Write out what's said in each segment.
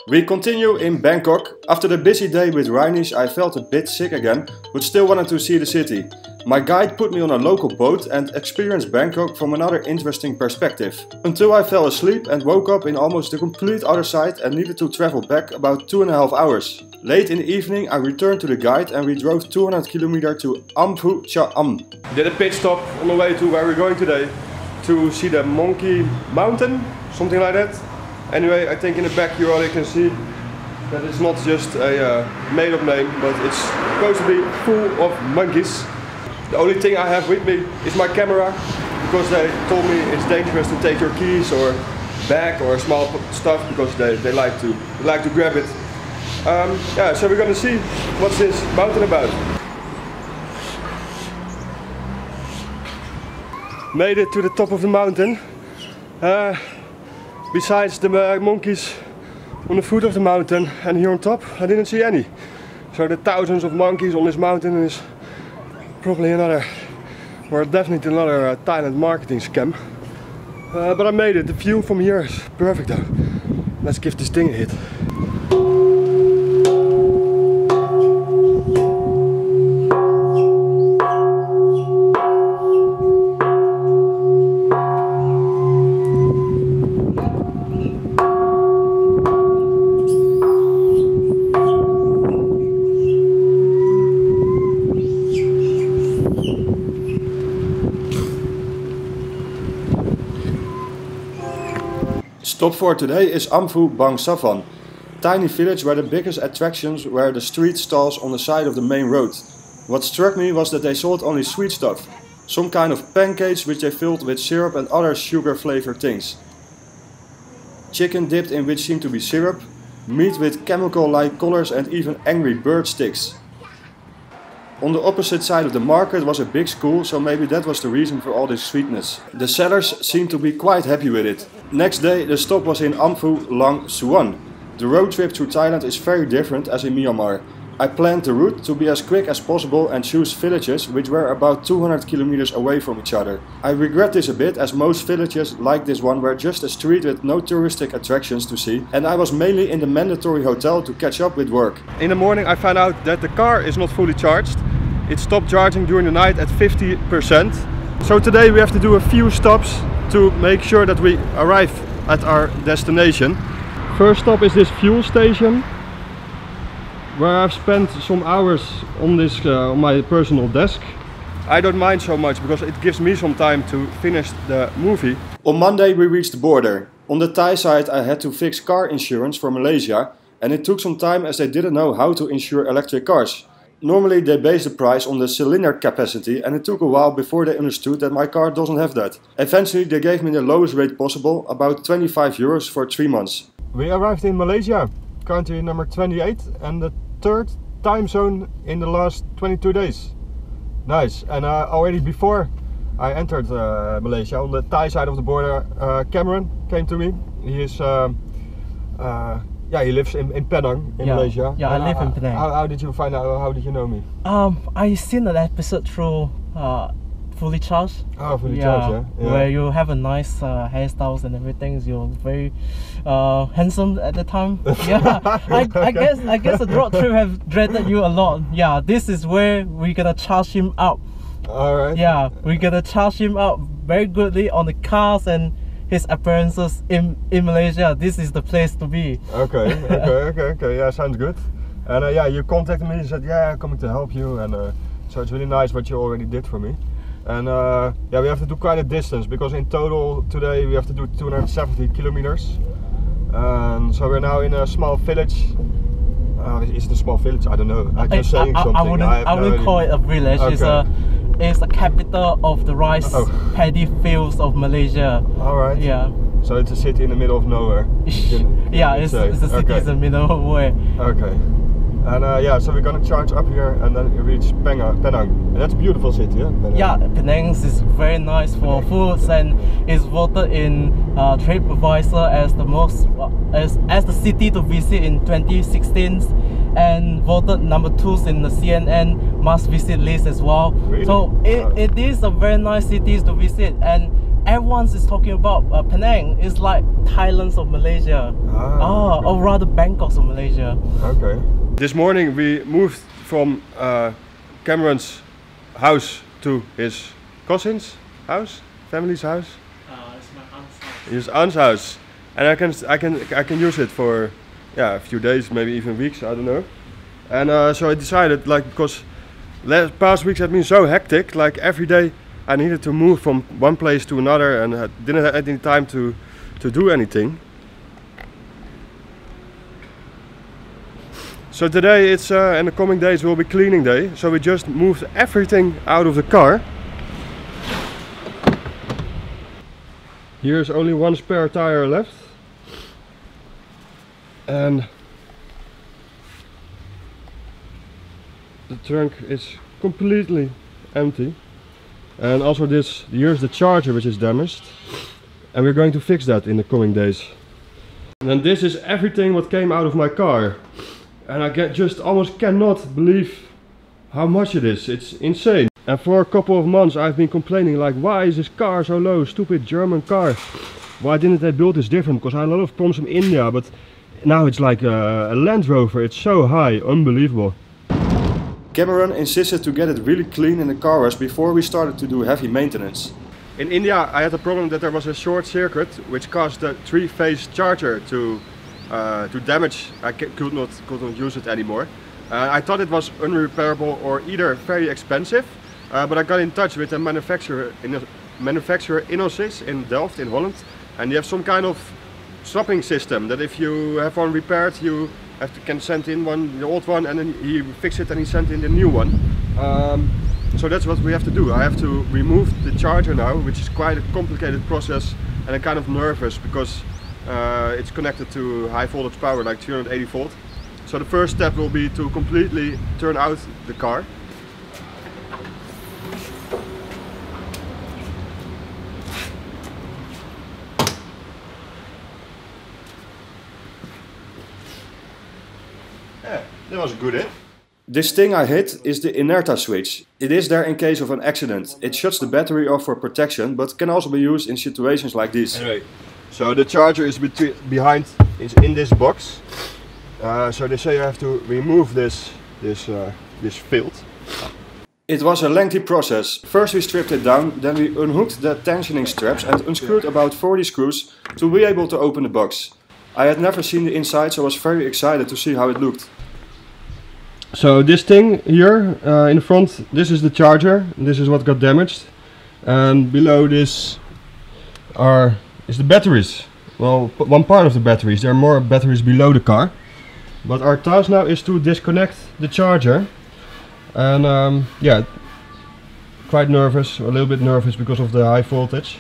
We continue in Bangkok. After the busy day with Reinisch, I felt a bit sick again, but still wanted to see the city. My guide put me on a local boat and experienced Bangkok from another interesting perspective. Until I fell asleep and woke up in almost the complete other side and needed to travel back about 2.5 hours. Late in the evening I returned to the guide and we drove 200 km to Amphu Cha Am. Did a pit stop on the way to where we're going today to see the Monkey Mountain, something like that. Anyway, I think in the back you already can see that it's not just a made-up name, but it's supposed to be full of monkeys. The only thing I have with me is my camera, because they told me it's dangerous to take your keys or bag or small stuff, because they like to grab it. Yeah, so we're gonna see what's this mountain about. Made it to the top of the mountain. Besides the monkeys on the foot of the mountain and here on top, I didn't see any. So the thousands of monkeys on this mountain is probably another, or definitely another Thailand marketing scam. But I made it. The view from here is perfect though. Let's give this thing a hit. Stop for today is Amphu Bang Savan, tiny village where the biggest attractions were the street stalls on the side of the main road. What struck me was that they sold only sweet stuff, some kind of pancakes which they filled with syrup and other sugar flavored things. Chicken dipped in which seemed to be syrup, meat with chemical-like colors and even angry bird sticks. On the opposite side of the market was a big school, so maybe that was the reason for all this sweetness. The sellers seemed to be quite happy with it. Next day the stop was in Amphu Lang Suan. The road trip through Thailand is very different as in Myanmar. I planned the route to be as quick as possible and choose villages which were about 200 kilometers away from each other. I regret this a bit, as most villages like this one were just a street with no touristic attractions to see, and I was mainly in the mandatory hotel to catch up with work. In the morning I found out that the car is not fully charged. It stopped charging during the night at 50%. So today we have to do a few stops to make sure that we arrive at our destination. First stop is this fuel station, where I've spent some hours on this on my personal desk. I don't mind so much because it gives me some time to finish the movie. On Monday we reached the border. On the Thai side I had to fix car insurance for Malaysia, and it took some time as they didn't know how to insure electric cars. Normally they base the price on the cylinder capacity, and it took a while before they understood that my car doesn't have that. Eventually they gave me the lowest rate possible, about 25 euros for 3 months. We arrived in Malaysia, country number 28, and the third time zone in the last 22 days. Nice. And already before I entered Malaysia, on the Thai side of the border, Cameron came to me. He is yeah, he lives in Penang in Malaysia. Yeah, I live in Penang. How did you find out? How did you know me? I seen an episode through Fully Charged. Oh, Fully Charged, yeah. Where you have a nice hairstyles and everything. You're very handsome at the time. Yeah, I guess the road trip have dreaded you a lot. Yeah, this is where we're gonna charge him up. All right. Yeah, we're gonna charge him up very goodly on the cars and his appearances in Malaysia. This is the place to be. Okay, yeah, sounds good. And yeah, you contacted me and said, yeah, I'm coming to help you, and so it's really nice what you already did for me. And yeah, we have to do quite a distance, because in total today we have to do 270 kilometers. And so we're now in a small village. Is it a small village? I don't know. I'm just saying something. I wouldn't call it a village. Okay. It's the capital of the rice paddy fields of Malaysia. Alright. Yeah. So it's a city in the middle of nowhere. Yeah, it's a city in the middle of nowhere. Okay. And yeah, so we're gonna charge up here and then we reach Penang. And that's a beautiful city, yeah? Penang. Yeah, Penang is very nice for foods, and is voted in TripAdvisor as the most as the city to visit in 2016, and voted number 2 in the CNN must visit list as well. Really? So it is a very nice city to visit, and everyone is talking about Penang is like Thailand of Malaysia. Okay. Or rather Bangkok of Malaysia. Okay. This morning we moved from Cameron's house to his cousin's house, family's house. It's my aunt's house. His aunt's house, and I can use it for a few days, maybe even weeks. I don't know. And so I decided, like, because past weeks had been so hectic, like every day I needed to move from one place to another, and I didn't have any time to do anything. So today it's in the coming days will be cleaning day. So we just moved everything out of the car. Here's only one spare tire left, and the trunk is completely empty. And also here's the charger, which is damaged, and we're going to fix that in the coming days. And then this is everything what came out of my car, and I just almost cannot believe how much it is. It's insane. And for a couple of months I've been complaining, like, why is this car so low? Stupid German car. Why didn't they build this different? Because I had a lot of problems from India, but now it's like a Land Rover. It's so high, unbelievable. Cameron insisted to get it really clean in the car wash before we started to do heavy maintenance. In India I had the problem that there was a short circuit which caused the 3-phase charger to damage. I could not use it anymore. I thought it was unrepairable or either very expensive, but I got in touch with a manufacturer Inosys in Delft in Holland, and they have some kind of swapping system that if you have one repaired, you can send in the old one, and then he fix it and he sent in the new one. So that's what we have to do. I have to remove the charger now, which is quite a complicated process, and I'm kind of nervous because it's connected to high voltage power, like 380 volt. So the first step will be to completely turn out the car. Yeah, that was good, eh? This thing I hit is the inerta switch. It is there in case of an accident. It shuts the battery off for protection, but can also be used in situations like this. Anyway, so the charger is is in this box. So they say you have to remove this field. It was a lengthy process. First we stripped it down, then we unhooked the tensioning straps and unscrewed about 40 screws to be able to open the box. I had never seen the inside, so I was very excited to see how it looked. So this thing here in the front, this is the charger. This is what got damaged. And below this is the batteries. Well, one part of the batteries. There are more batteries below the car. But our task now is to disconnect the charger. And yeah, quite nervous, a little bit nervous because of the high voltage.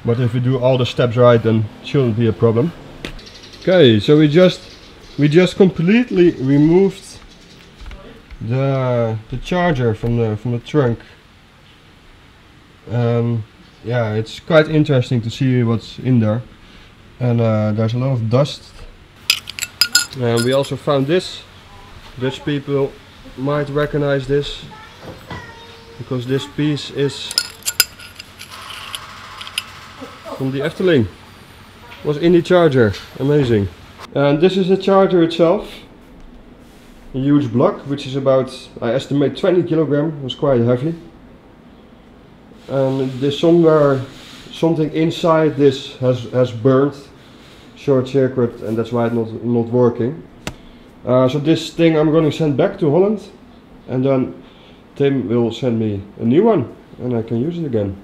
But if we do all the steps right, then it shouldn't be a problem. Okay, so we just completely removed the charger from the trunk. Yeah, it's quite interesting to see what's in there. And there's a lot of dust. And we also found this. Dutch people might recognize this, because this piece is from the Efteling. Was in the charger. Amazing. And this is the charger itself. A huge block, which is about, I estimate, 20 kilograms. It was quite heavy. And there's something inside this has burned, short circuit, and that's why it's not working. So this thing I'm going to send back to Holland, and then Tim will send me a new one, and I can use it again.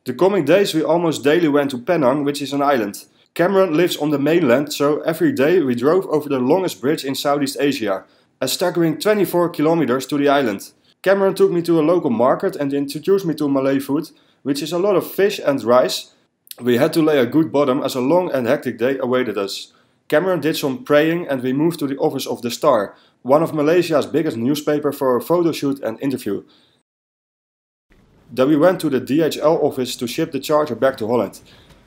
The coming days we almost daily went to Penang, which is an island. Cameron lives on the mainland, so every day we drove over the longest bridge in Southeast Asia, a staggering 24 kilometers to the island. Cameron took me to a local market and introduced me to Malay food, which is a lot of fish and rice. We had to lay a good bottom as a long and hectic day awaited us. Cameron did some praying and we moved to the office of The Star, one of Malaysia's biggest newspaper, for a photo shoot and interview. Then we went to the DHL office to ship the charger back to Holland.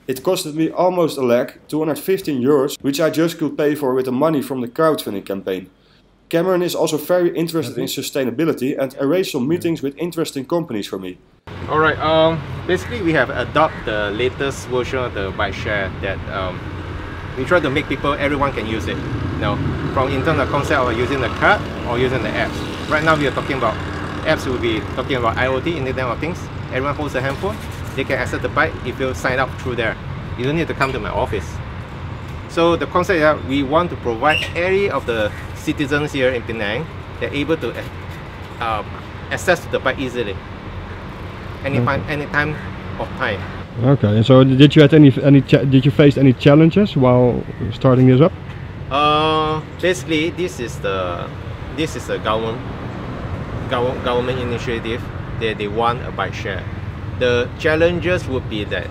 It costed me almost a lakh, 215 euros, which I just could pay for with the money from the crowdfunding campaign. Cameron is also very interested in sustainability and arranged some meetings with interesting companies for me. Alright, basically we have adopted the latest version of the bike share that we try to make people, everyone can use it. You know, from in terms of concept of using the card or using the apps. Right now we are talking about apps, will be talking about IoT, Internet of Things. Everyone holds a handphone, they can access the bike if you sign up through there. You don't need to come to my office. So the concept is that we want to provide any of the citizens here in Penang, they're able to access the bike easily. Any time of time. Okay, and so did you have did you face any challenges while starting this up? Basically, this is a government initiative that they want a bike share. The challenges would be that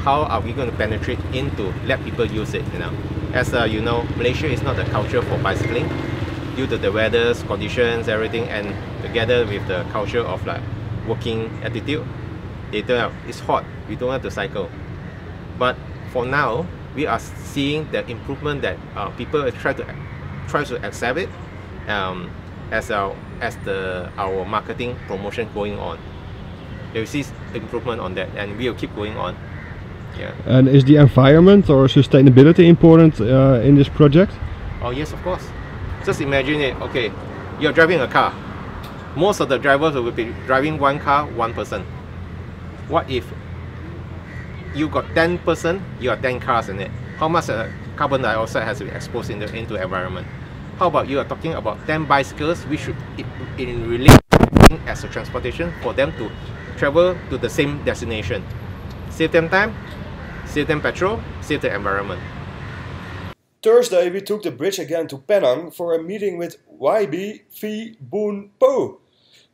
how are we going to penetrate into let people use it? You know, as you know, Malaysia is not the culture for bicycling due to the weather's conditions, everything, and together with the culture of like working attitude, it's hot. We don't have to cycle. But for now, we are seeing the improvement that people try to accept it as our marketing promotion going on. They see improvement on that, and we will keep going on. Yeah. And is the environment or sustainability important in this project? Oh yes, of course. Just imagine it. Okay, you're driving a car. Most of the drivers will be driving one car, one person. What if you got 10 person, you got 10 cars in it? How much carbon dioxide has to be exposed into the environment? How about you are talking about 10 bicycles, we should relate as a transportation for them to travel to the same destination. Save them time, save them petrol, save the environment. Thursday we took the bridge again to Penang for a meeting with YB V Boon Po,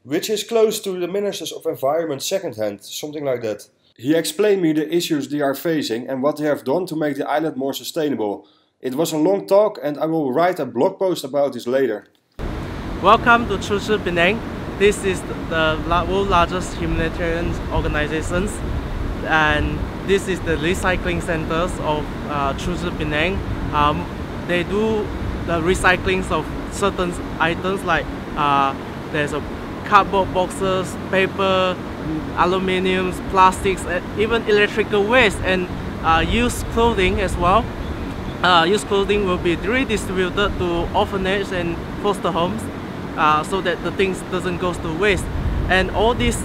which is close to the Ministers of Environment secondhand, something like that. He explained me the issues they are facing and what they have done to make the island more sustainable. It was a long talk and I will write a blog post about this later. Welcome to Chuchi Penang. This is the world's largest humanitarian organizations, and this is the recycling centers of Chuchi Penang. They do the recycling of certain items like there's a cardboard boxes, paper, aluminium, plastics, even electrical waste, and used clothing as well. Used clothing will be redistributed to orphanage and foster homes so that the things doesn't go to waste. And all these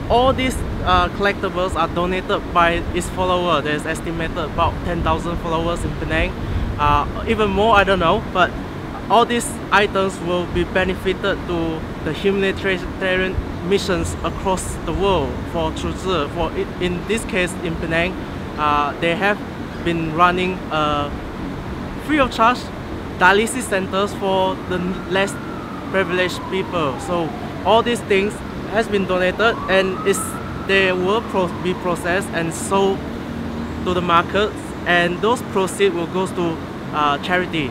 collectibles are donated by its follower. There's estimated about 10,000 followers in Penang. Even more, I don't know, but all these items will be benefited to the humanitarian missions across the world for Chuchi. In this case, in Penang, they have been running free of charge dialysis centers for the less privileged people. So all these things has been donated, and they will be processed and sold to the markets, and those proceeds will go to charity.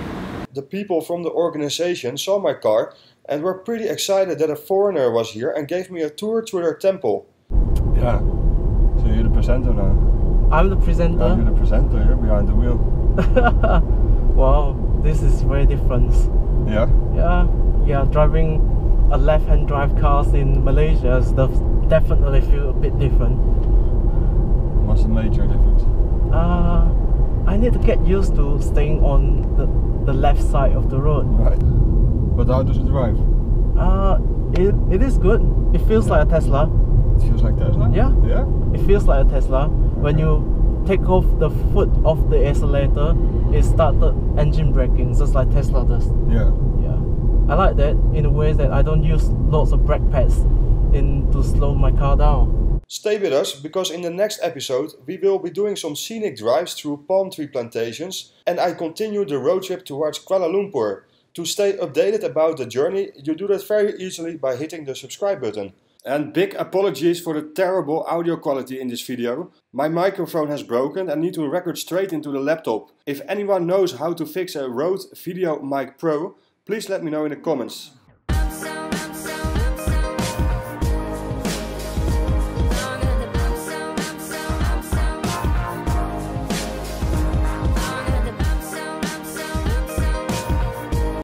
The people from the organization saw my car and were pretty excited that a foreigner was here and gave me a tour through their temple. Yeah, so you're the presenter now. I'm the presenter? You're the presenter here behind the wheel. Wow, this is very different. Yeah? Yeah, driving a left-hand drive cars in Malaysia definitely feel a bit different. What's the major difference? I need to get used to staying on the left side of the road. Right. But how does it drive? It is good. It feels like a Tesla. It feels like Tesla? Yeah. Yeah? It feels like a Tesla. When you take off the foot off the accelerator, it started engine braking just like Tesla does. Yeah. Yeah. I like that in a way that I don't use lots of brake pads to slow my car down. Stay with us, because in the next episode we will be doing some scenic drives through palm tree plantations, and I continue the road trip towards Kuala Lumpur. To stay updated about the journey, you do that very easily by hitting the subscribe button. And big apologies for the terrible audio quality in this video. My microphone has broken and need to record straight into the laptop. If anyone knows how to fix a Rode Video Mic Pro, please let me know in the comments.